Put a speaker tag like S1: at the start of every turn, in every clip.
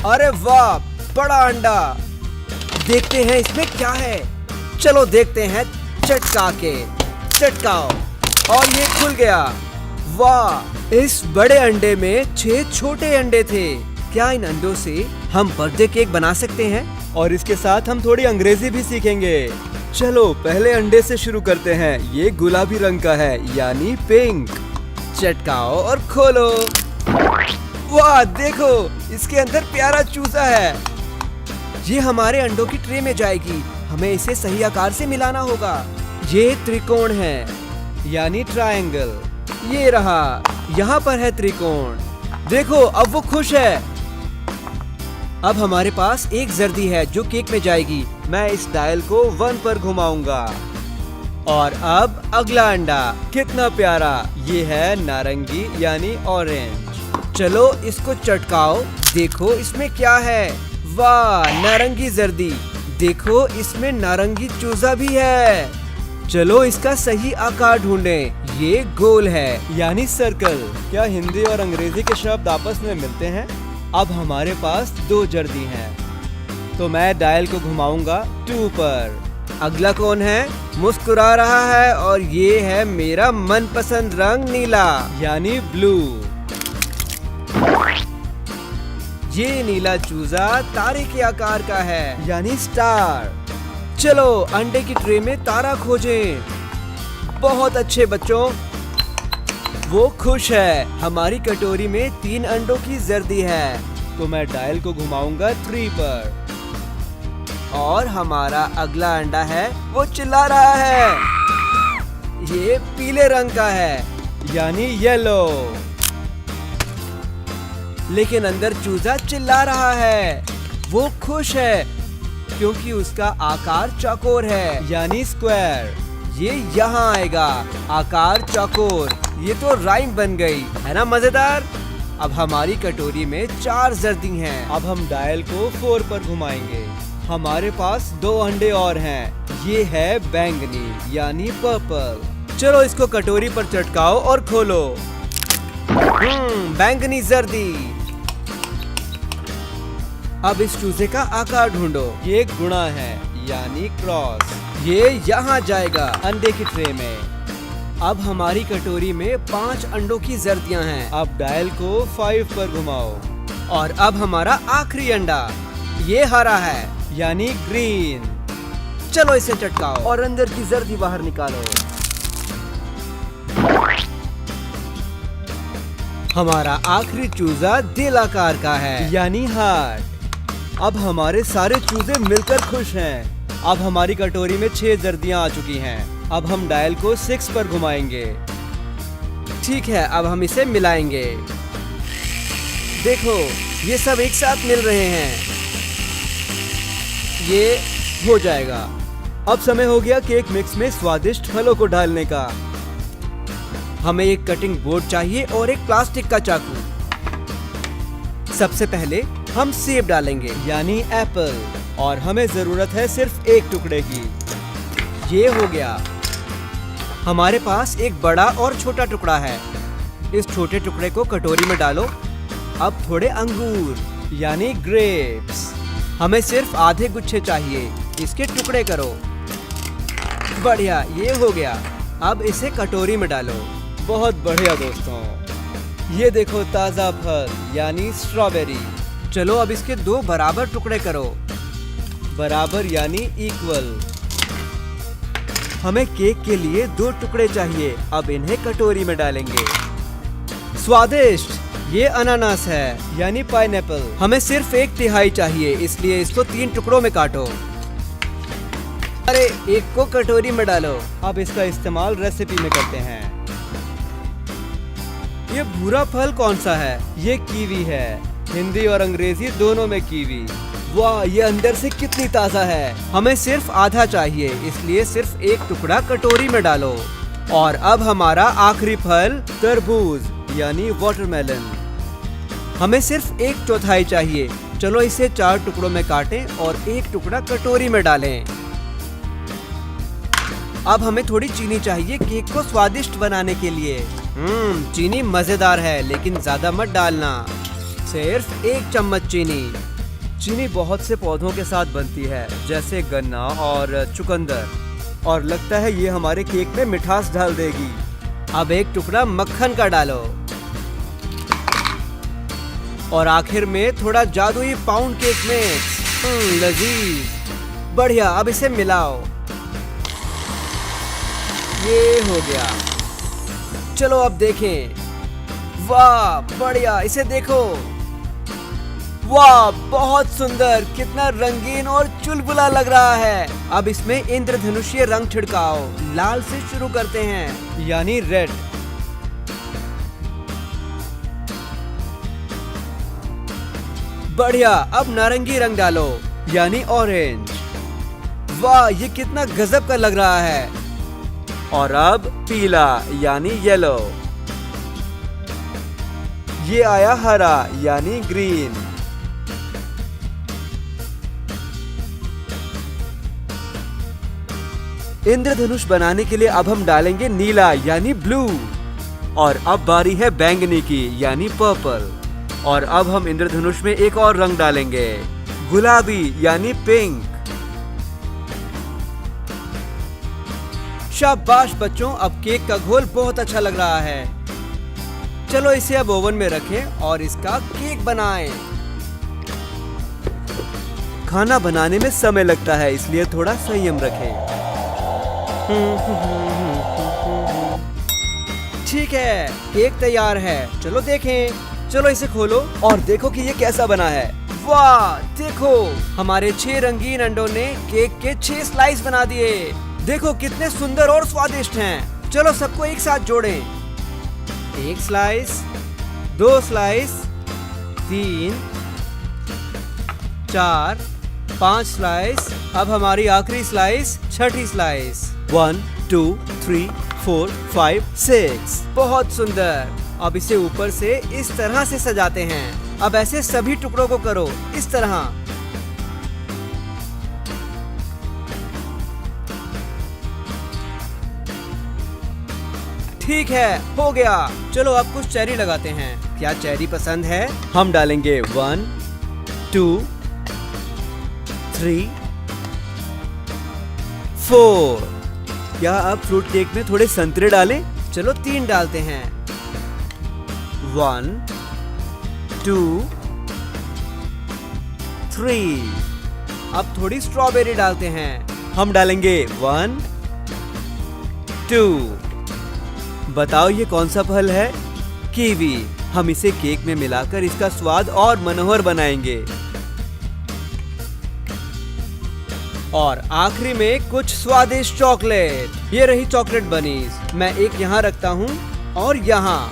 S1: अरे वाह, बड़ा अंडा। देखते हैं इसमें क्या है। चलो देखते हैं। चटका के चटकाओ और ये खुल गया। वाह, इस बड़े अंडे में 6 छोटे अंडे थे। क्या इन अंडों से हम बर्थडे केक बना सकते हैं? और इसके साथ हम थोड़ी अंग्रेजी भी सीखेंगे। चलो पहले अंडे से शुरू करते हैं। ये गुलाबी रंग का है, यानी पिंक। चटकाओ और खोलो। वाह देखो, इसके अंदर प्यारा चूजा है। ये हमारे अंडों की ट्रे में जाएगी। हमें इसे सही आकार से मिलाना होगा। ये त्रिकोण है, यानी ट्रायंगल। ये रहा, यहाँ पर है त्रिकोण। देखो अब वो खुश है। अब हमारे पास एक जर्दी है जो केक में जाएगी। मैं इस डायल को 1 पर घुमाऊंगा। और अब अगला अंडा। कितना प्यारा, ये है नारंगी यानी ऑरेंज। चलो इसको चटकाओ। देखो इसमें क्या है। वाह, नारंगी जर्दी। देखो इसमें नारंगी चूजा भी है। चलो इसका सही आकार ढूंढें। ये गोल है, यानी सर्कल। क्या हिंदी और अंग्रेजी के शब्द आपस में मिलते हैं? अब हमारे पास 2 जर्दी हैं। तो मैं डायल को घुमाऊंगा 2 पर। अगला कौन है? मुस्कुरा रहा है और ये है मेरा मनपसंद रंग नीला, यानी ब्लू। ये नीला चूजा तारे के आकार का है, यानी स्टार। चलो अंडे की ट्रे में तारा खोजें। बहुत अच्छे बच्चों, वो खुश है। हमारी कटोरी में 3 अंडों की जर्दी है। तो मैं डायल को घुमाऊंगा 3 पर। और हमारा अगला अंडा है, वो चिल्ला रहा है। ये पीले रंग का है, यानी येलो। लेकिन अंदर चूजा चिल्ला रहा है। वो खुश है क्योंकि उसका आकार चौकोर है, यानी स्क्वायर। ये यहाँ आएगा, आकार चौकोर। ये तो राइम बन गई, है ना मजेदार। अब हमारी कटोरी में 4 जर्दी हैं। अब हम डायल को 4 पर घुमाएंगे। हमारे पास 2 अंडे और हैं। ये है बैंगनी, यानी पर्पल। चलो इसको कटोरी पर चटकाओ और खोलो। बैंगनी जर्दी। अब इस चूजे का आकार ढूंढो। ये गुणा है, यानी क्रॉस। ये यहाँ जाएगा अंडे की ट्रे में। अब हमारी कटोरी में 5 अंडों की जर्दियां हैं। अब डायल को 5 पर घुमाओ। और अब हमारा आखिरी अंडा, ये हरा है, यानी ग्रीन। चलो इसे चटकाओ और अंदर की जर्दी बाहर निकालो। हमारा आखिरी चूजा दिल आकार का है, यानी हार्ट। अब हमारे सारे चूजे मिलकर खुश हैं। अब हमारी कटोरी में 6 जर्दियां आ चुकी हैं। अब हम डायल को 6 पर घुमाएंगे। ठीक है, अब हम इसे मिलाएंगे। देखो ये सब एक साथ मिल रहे हैं। ये हो जाएगा। अब समय हो गया केक मिक्स में स्वादिष्ट फलों को डालने का। हमें एक कटिंग बोर्ड चाहिए और एक प्लास्टिक का चाकू। सबसे पहले हम सेब डालेंगे, यानी एप्पल। और हमें जरूरत है सिर्फ एक टुकड़े की। ये हो गया। हमारे पास एक बड़ा और छोटा टुकड़ा है। इस छोटे टुकड़े को कटोरी में डालो। अब थोड़े अंगूर, यानी ग्रेप्स। हमें सिर्फ आधे गुच्छे चाहिए। इसके टुकड़े करो। बढ़िया, ये हो गया। अब इसे कटोरी में डालो। बहुत बढ़िया दोस्तों, ये देखो ताजा फल, यानी स्ट्रॉबेरी। चलो अब इसके 2 बराबर टुकड़े करो। बराबर यानी इक्वल। हमें केक के लिए 2 टुकड़े चाहिए। अब इन्हें कटोरी में डालेंगे। स्वादिष्ट, ये अनानास है, यानी पाइनएप्पल। हमें सिर्फ 1/3 चाहिए, इसलिए इसको 3 टुकड़ों में काटो। अरे एक को कटोरी में डालो। अब इसका इस्तेमाल रेसिपी में करते हैं। ये भूरा फल कौन सा है? ये कीवी है। हिंदी और अंग्रेजी दोनों में कीवी। वाह, ये अंदर से कितनी ताजा है। हमें सिर्फ आधा चाहिए, इसलिए सिर्फ एक टुकड़ा कटोरी में डालो। और अब हमारा आखिरी फल तरबूज, यानी वाटरमेलन। हमें सिर्फ 1/4 चाहिए। चलो इसे 4 टुकड़ों में काटें और एक टुकड़ा कटोरी में डालें। अब हमें थोड़ी चीनी चाहिए केक को स्वादिष्ट बनाने के लिए। चीनी मजेदार है, लेकिन ज्यादा मत डालना। सिर्फ 1 चम्मच चीनी। चीनी बहुत से पौधों के साथ बनती है, जैसे गन्ना और चुकंदर, और लगता है ये हमारे केक में मिठास डाल देगी। अब एक टुकड़ा मक्खन का डालो और आखिर में थोड़ा जादुई पाउंड केक मिक्स। लजीज, बढ़िया। अब इसे मिलाओ। ये हो गया। चलो अब देखें। वाह बढ़िया, इसे देखो। वाह बहुत सुंदर, कितना रंगीन और चुलबुला लग रहा है। अब इसमें इंद्रधनुषीय रंग छिड़काओ। लाल से शुरू करते हैं, यानी रेड। बढ़िया। अब नारंगी रंग डालो, यानी ऑरेंज। वाह ये कितना गजब का लग रहा है। और अब पीला, यानी येलो। ये आया हरा, यानी ग्रीन। इंद्रधनुष बनाने के लिए अब हम डालेंगे नीला, यानी ब्लू। और अब बारी है बैंगनी की, यानी पर्पल। और अब हम इंद्रधनुष में एक और रंग डालेंगे, गुलाबी, यानी पिंक। शाबाश बच्चों, अब केक का घोल बहुत अच्छा लग रहा है। चलो इसे अब ओवन में रखें और इसका केक बनाएं। खाना बनाने में समय लगता है, इसलिए थोड़ा संयम रखें। ठीक है, केक तैयार है। चलो देखें। चलो इसे खोलो और देखो कि ये कैसा बना है। वाह देखो, हमारे 6 रंगीन अंडों ने केक के 6 स्लाइस बना दिए। देखो कितने सुंदर और स्वादिष्ट हैं। चलो सबको एक साथ जोड़ें। 1 स्लाइस, 2 स्लाइस, 3, 4, 5 स्लाइस। अब हमारी आखिरी स्लाइस, छठी स्लाइस। 1, 2, 3, 4, 5, 6। बहुत सुंदर। अब इसे ऊपर से इस तरह से सजाते हैं। अब ऐसे सभी टुकड़ों को करो, इस तरह। ठीक है, हो गया। चलो अब कुछ चेरी लगाते हैं। क्या चेरी पसंद है? हम डालेंगे 1, 2, 3, 4। क्या अब फ्रूट केक में थोड़े संतरे डालें? चलो 3 डालते हैं। 1, 2, 3। अब थोड़ी स्ट्रॉबेरी डालते हैं। हम डालेंगे 1, 2। बताओ ये कौन सा फल है? कीवी। हम इसे केक में मिलाकर इसका स्वाद और मनोहर बनाएंगे। और आखिरी में कुछ स्वादिष्ट चॉकलेट। ये रही चॉकलेट बनीज। मैं एक यहाँ रखता हूँ और यहाँ।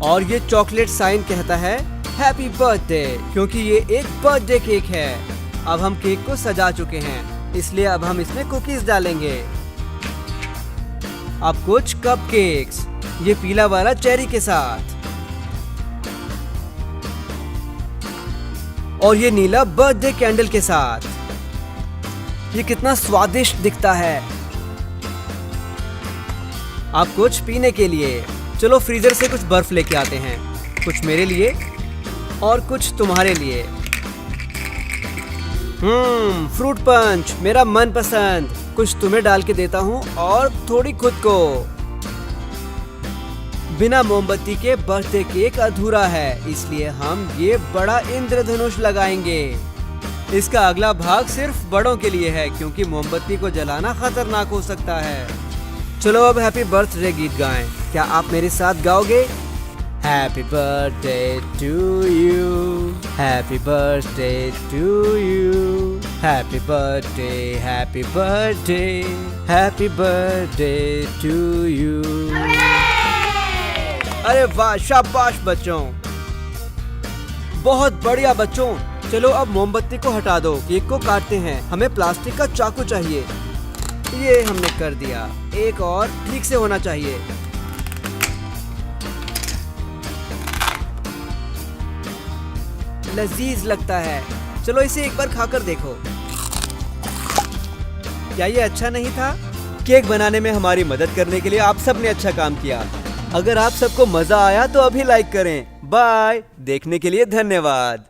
S1: और ये चॉकलेट साइन कहता है हैप्पी बर्थडे, क्योंकि ये एक बर्थडे केक है। अब हम केक को सजा चुके हैं, इसलिए अब हम इसमें कुकीज डालेंगे। अब कुछ कपकेक्स, ये पीला वाला चेरी के साथ। और ये नीला बर्थडे कैंडल के साथ। ये कितना स्वादिष्ट दिखता है। अब कुछ पीने के लिए। चलो फ्रीजर से कुछ बर्फ लेके आते हैं। कुछ मेरे लिए और कुछ तुम्हारे लिए। फ्रूट पंच, मेरा मनपसंद। कुछ तुम्हें डाल के देता हूँ और थोड़ी खुद को। बिना मोमबत्ती के बर्थडे केक अधूरा है, इसलिए हम ये बड़ा इंद्रधनुष लगाएंगे। इसका अगला भाग सिर्फ बड़ों के लिए है, क्योंकि मोमबत्ती को जलाना खतरनाक हो सकता है। चलो अब हैप्पी बर्थडे गीत गाएं। क्या आप मेरे साथ गाओगे? Happy birthday to you, happy birthday to you, happy birthday, happy birthday, happy birthday to you. अरे वाह, शाबाश बच्चों, बहुत बढ़िया बच्चों। चलो अब मोमबत्ती को हटा दो, केक को काटते हैं। हमें प्लास्टिक का चाकू चाहिए। ये हमने कर दिया। एक और ठीक से होना चाहिए। लजीज लगता है। चलो इसे एक बार खाकर देखो। क्या ये अच्छा नहीं था? केक बनाने में हमारी मदद करने के लिए आप सबने अच्छा काम किया। अगर आप सबको मजा आया तो अभी लाइक करें। बाय। देखने के लिए धन्यवाद।